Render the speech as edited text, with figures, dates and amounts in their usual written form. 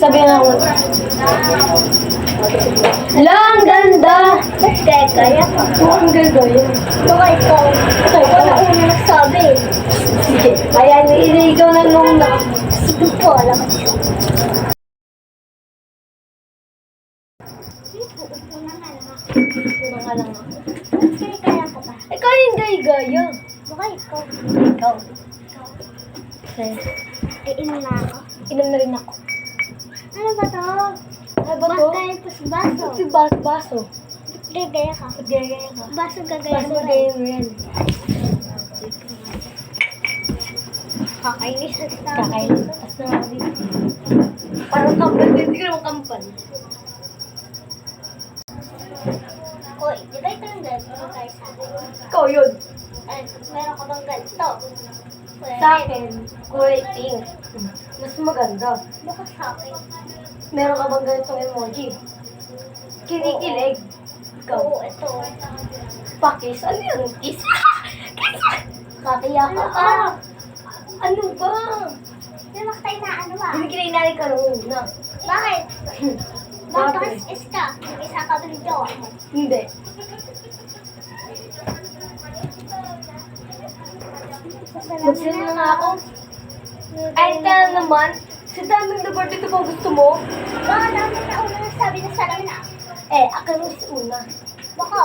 Sabi nga ako. Lang, ganda! Ba't kaya ka? Ang ganda yun. Baka ikaw. Ikaw na una nagsabi. Sige. Ayan, ikaw na nung na. Sige po, alam ko. Una ka lang ako. Sige, kaya ko pa. Ikaw yung gaya-gaya. Baka ikaw. Ikaw. Okay. Iinom na ako. Inom na rin ako. Ano ba to? Ano ba to? Bakit po sa baso? Si baso. Gagaya ka. Gaya ka. Baso gagaya Baso mo gaya rin. mo yan. Kakainis na kita. Kakain. Tapos na ako dito. Parang kampal. Hindi ko naman kampal. Uy, di ba ito yung ganito tayo sa akin? Ikaw yun. Ay, meron ka bang ganito? Sa akin, kulay pink. Mas maganda. Baka sa akin. Meron ka bang ganitong emoji? Kinikilig. Ikaw. Oo, ito. Pakis. Ano yun? Kiss? Kiss! Katiya ka. Ano ba? Ano ba? Di ba tayo na ano ba? Hindi kinainari ka nung una. Bakit? Bakit? Bakit is ka? Isa ka ba ni Jowa mo? Hindi. Magsin na nga ako. Ay, tala naman. Sa daming lugar dito kung gusto mo. Baka namin na una sabi na sa akin na. Eh, akin mo si una. Baka.